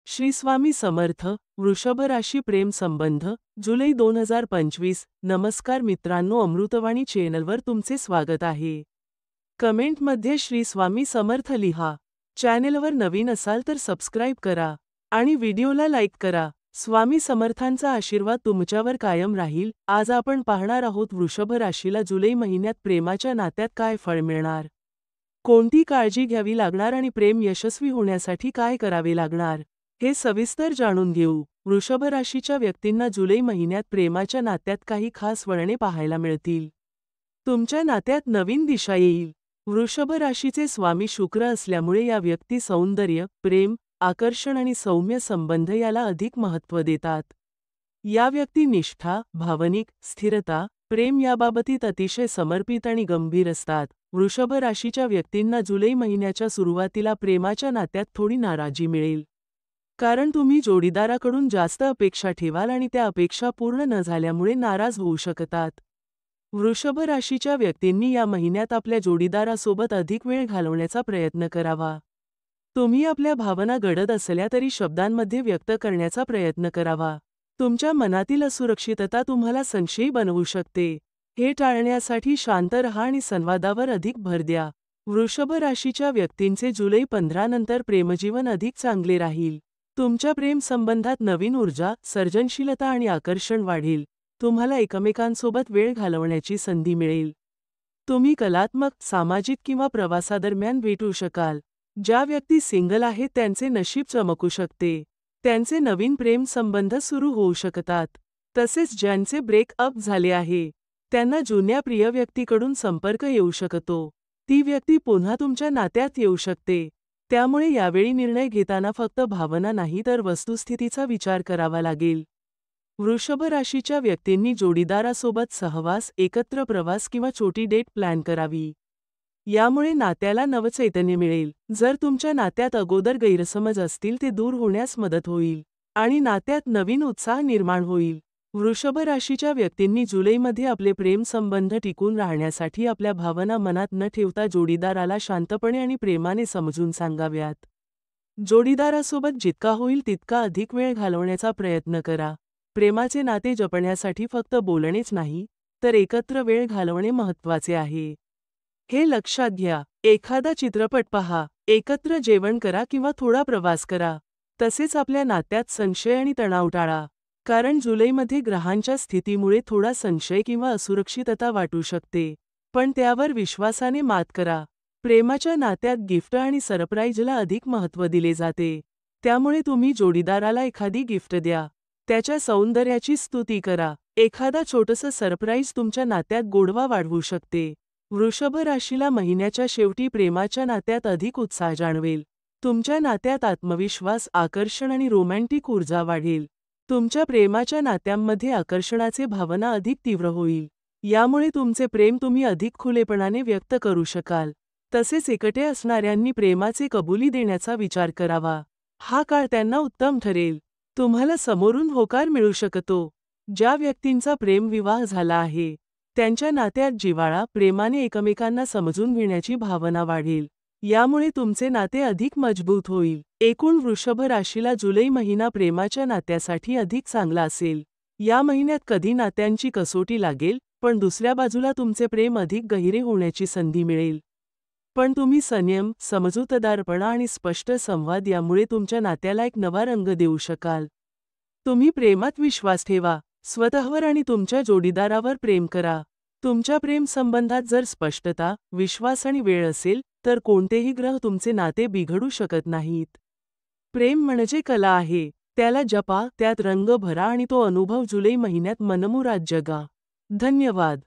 श्री स्वामी समर्थ. वृषभ राशी प्रेम संबंध जुलै 2025. नमस्कार मित्रांनो, अमृतवाणी चॅनलवर तुमचे स्वागत आहे. कमेंटमध्ये श्री स्वामी समर्थ लिहा. चॅनलवर नवीन असाल तर सबस्क्राईब करा आणि व्हिडिओला लाईक करा. स्वामी समर्थांचा आशीर्वाद तुमच्यावर कायम राहील. आज आपण पाहणार आहोत वृषभ राशीला जुलै महिन्यात प्रेमाच्या नात्यात काय फळ मिळणार, कोणती काळजी घ्यावी लागणार आणि प्रेम यशस्वी होण्यासाठी काय करावे लागणार, हे सविस्तर जाणून घेऊ. वृषभ राशीच्या व्यक्तींना जुलै महिन्यात प्रेमाच्या नात्यात काही खास वळणे पाहायला मिळतील. तुमच्या नात्यात नवीन दिशा येईल. वृषभ राशीचे स्वामी शुक्र असल्यामुळे या व्यक्ती सौंदर्य, प्रेम, आकर्षण आणि सौम्य संबंध याला अधिक महत्त्व देतात. या व्यक्ती निष्ठा, भावनिक स्थिरता, प्रेम याबाबतीत अतिशय समर्पित आणि गंभीर असतात. वृषभ राशीच्या व्यक्तींना जुलै महिन्याच्या सुरुवातीला प्रेमाच्या नात्यात थोडी नाराजी मिळेल, कारण तुम्ही जोडीदाराकडून जास्त अपेक्षा ठेवाल आणि त्या अपेक्षा पूर्ण न झाल्यामुळे नाराज होऊ शकतात. वृषभ राशीच्या व्यक्तींनी या महिन्यात आपल्या जोडीदारासोबत अधिक वेळ घालवण्याचा प्रयत्न करावा. तुम्ही आपल्या भावना गडद असल्या तरी शब्दांमध्ये व्यक्त करण्याचा प्रयत्न करावा. तुमच्या मनातील असुरक्षितता तुम्हाला संशयी बनवू शकते. हे टाळण्यासाठी शांत रहा आणि संवादावर अधिक भर द्या. वृषभ राशीच्या व्यक्तींचे जुलै 15 नंतर प्रेमजीवन अधिक चांगले राहील. तुमच्या प्रेम संबंधात नवीन ऊर्जा, सर्जनशीलता आणि आकर्षण वाढेल. तुम्हाला एकमेकांसोबत वेळ घालवण्याची संधी मिळेल. तुम्ही कलात्मक, सामाजिक किंवा प्रवासादरम्यान भेटू शकाल. ज्या व्यक्ती सिंगल आहेत त्यांचे नशीब चमकू शकते. त्यांचे नवीन प्रेम संबंध सुरू होऊ शकतात. तसेच ज्यांचे ब्रेकअप झाले आहे त्यांना जुन्या प्रिय व्यक्तीकडून संपर्क येऊ शकतो. ती व्यक्ती पुन्हा तुमच्या नात्यात येऊ शकते. त्यामुळे यावेळी निर्णय घेताना फक्त भावना नाही तर वस्तुस्थितीचा विचार करावा लागेल. वृषभ राशीच्या व्यक्तींनी जोडीदारासोबत सहवास, एकत्र प्रवास किंवा छोटी डेट प्लॅन करावी. यामुळे नात्याला नवचैतन्य मिळेल. जर तुमच्या नात्यात अगोदर गैरसमज असतील ते दूर होण्यास मदत होईल आणि नात्यात नवीन उत्साह निर्माण होईल. वृषभ राशीच्या व्यक्तींनी जुलैमध्ये आपले प्रेम संबंध टिकून राहण्यासाठी आपल्या भावना मनात न ठेवता जोडीदाराला शांतपणे आणि प्रेमाने समजून सांगाव्यात. जोडीदारासोबत जितका होईल तितका अधिक वेळ घालवण्याचा प्रयत्न करा. प्रेमाचे नाते जपण्यासाठी फक्त बोलणेच नाही तर एकत्र वेळ घालवणे महत्त्वाचे आहे. हे लक्षात घ्या. एखादा चित्रपट पहा, एकत्र जेवण करा किंवा थोडा प्रवास करा. तसेच आपल्या नात्यात संशय आणि तणाव टाळा, कारण जुलैमध्ये ग्रहांच्या स्थितीमुळे थोडा संशय किंवा असुरक्षितता वाटू शकते. पण त्यावर विश्वासाने मात करा. प्रेमाच्या नात्यात गिफ्ट आणि सरप्राईजला अधिक महत्त्व दिले जाते. त्यामुळे तुम्ही जोडीदाराला एखादी गिफ्ट द्या. त्याच्या सौंदर्याची स्तुती करा. एखादा छोटंसं सरप्राईज तुमच्या नात्यात गोडवा वाढवू शकते. वृषभ राशीला महिन्याच्या शेवटी प्रेमाच्या नात्यात अधिक उत्साह जाणवेल. तुमच्या नात्यात आत्मविश्वास, आकर्षण आणि रोमॅन्टिक ऊर्जा वाढेल. तुमच्या प्रेमाच्या नात्यांमध्ये आकर्षणाचे भावना अधिक तीव्र होईल. यामुळे तुमचे प्रेम तुम्ही अधिक खुलेपणाने व्यक्त करू शकाल. तसेच एकटे असणाऱ्यांनी प्रेमाचे कबुली देण्याचा विचार करावा. हा काळ त्यांना उत्तम ठरेल. तुम्हाला समोरून होकार मिळू शकतो. ज्या व्यक्तींचा प्रेमविवाह झाला आहे त्यांच्या नात्यात जिव्हाळा, प्रेमाने एकमेकांना समजून घेण्याची भावना वाढेल. यामुळे तुमचे नाते अधिक मजबूत होईल. एकूण वृषभ राशीला जुलै महिना प्रेमाच्या नात्यासाठी अधिक चांगला असेल. या महिन्यात कधी नात्यांची कसोटी लागेल, पण दुसऱ्या बाजूला तुमचे प्रेम अधिक गहिरे होण्याची संधी मिळेल. पण तुम्ही संयम, समजूतदारपणा आणि स्पष्ट संवाद यामुळे तुमच्या नात्याला एक नवा रंग देऊ शकाल. तुम्ही प्रेमात विश्वास ठेवा. स्वतःवर आणि तुमच्या जोडीदारावर प्रेम करा. तुमच्या प्रेम संबंधात जर स्पष्टता, विश्वास आणि वेळ असेल तर कोणतेही ग्रह तुमचे नाते बिघडू शकत नाहीत. प्रेम म्हणजे कला आहे. त्याला जपा, त्यात रंग भरा आणि तो अनुभव जुलै महिन्यात मनमुराद जगा. धन्यवाद.